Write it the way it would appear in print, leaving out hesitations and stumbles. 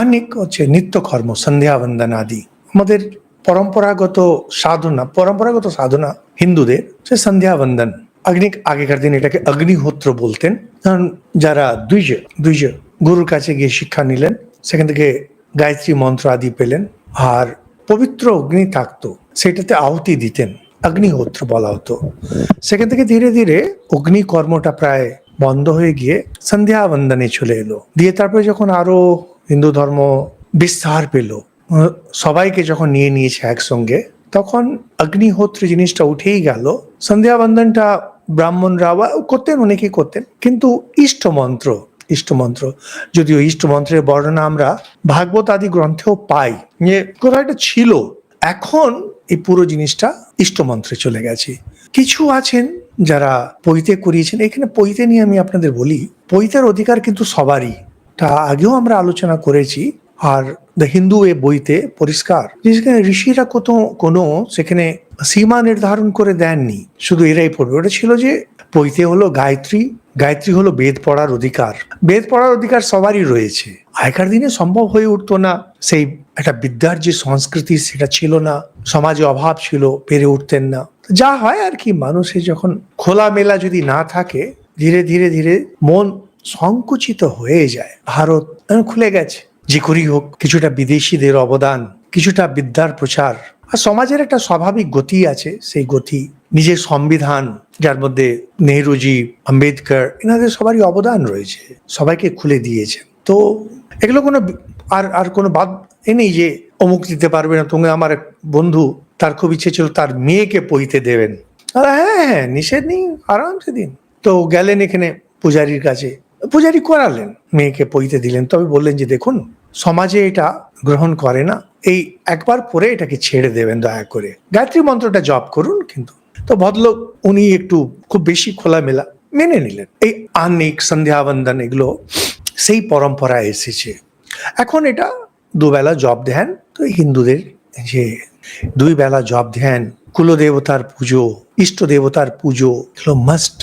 আনিক হচ্ছে নিত্যকর্ম, সন্ধ্যা বন্দন আদি। আমাদের পরম্পরাগত সাধনা হিন্দুদের সে সন্ধ্যা বন্দন। আগেকার দিন এটাকে অগ্নিহোত্র বলতেন। কারণ যারা দ্বিজ গুরুর কাছে গিয়ে শিক্ষা নিলেন, সেখান থেকে গায়ত্রী মন্ত্র আদি পেলেন, আর পবিত্র অগ্নি থাকতো, সেটাতে আহুতি দিতেন, অগ্নিহোত্র বলা হতো। সেখান থেকে ধীরে ধীরে অগ্নি কর্মটা প্রায় বন্ধ হয়ে গিয়ে সন্ধ্যা বন্দনে চলে এলো। দিয়ে তারপরে যখন আরো হিন্দু ধর্ম বিস্তার পেল, সবাইকে যখন নিয়ে নিয়েছে একসঙ্গে, তখন অগ্নিহোত্র জিনিসটা উঠেই গেল। সন্ধ্যা বন্দনটা ব্রাহ্মণরা করতেন, অনেকেই করতেন, কিন্তু ইষ্টমন্ত্র, যদিও ইষ্টমন্ত্রের বর্ণনা আমরা ভাগবত আদি গ্রন্থেও পাই, যে কোথাও এটা ছিল। এখন এই পুরো জিনিসটা ইষ্টমন্ত্রে চলে গেছে। কিছু আছেন যারা পৈতে করিয়েছেন। এখানে পৈতে নিয়ে আমি আপনাদের বলি, পৈতের অধিকার কিন্তু সবারই, তা আগেও আমরা আলোচনা করেছি। আর দ্য হিন্দু এ বইতে পরিষ্কার, যেখানে ঋষিরা কোনো সেখানে সীমা নির্ধারণ করে দেননি, শুধু এরাই পড়বে। ওটা ছিল যে পৈতে হলো গায়ত্রী হলো বেদ পড়ার অধিকার সবারই রয়েছে। আগেকার দিনে সম্ভব হয়ে উঠতো না, সেই একটা বিদ্যার যে সংস্কৃতি সেটা ছিল না, সমাজে অভাব ছিল, পেরে উঠতেন না। যা হয় আর কি, মানুষের যখন খোলামেলা যদি না থাকে, ধীরে ধীরে ধীরে মন সংকুচিত হয়ে যায়। ভারত খুলে গেছে, যে করেই হোক কিছুটা বিদেশিদের অবদান, কিছুটা বিদ্যার প্রচার, আর সমাজের একটা স্বাভাবিক গতি আছে, সেই গতি, নিজের সংবিধান, যার মধ্যে নেহরুজি, আম্বেদকর, এনাদের সবারই অবদান রয়েছে, সবাইকে খুলে দিয়েছে। তো এগুলো কোনো আর কোনো বাদ নেই যে অমুক দিতে পারবে না। তুমি, আমার এক বন্ধু, তার খুব ইচ্ছে ছিল তার মেয়েকে পইতে দেবেন। হ্যাঁ, নিষেধ নেই, আরামসে দিন। তো গেলেন এখানে পূজারীর কাছে, পূজারী করালেন, মেয়েকে পইতে দিলেন, তবে বললেন যে দেখুন, সমাজে এটা গ্রহণ করে না, এই একবার পরে এটাকে ছেড়ে দেবেন দয়া করে, গায়ত্রী মন্ত্রটা জপ করুন। কিন্তু তো ভদ্রলোক উনি একটু খুব বেশি খোলামেলা মেনে নিলেন। এই আহ্নিক, সন্ধ্যা বন্দন এগুলো সেই পরম্পরায় এসেছে। এখন এটা দুবেলা জপ ধ্যান, তো হিন্দুদের যে 2 বেলা জপ ধ্যান, কুলদেবতার পুজো, ইষ্ট দেবতার পুজো, এগুলো মাস্ট।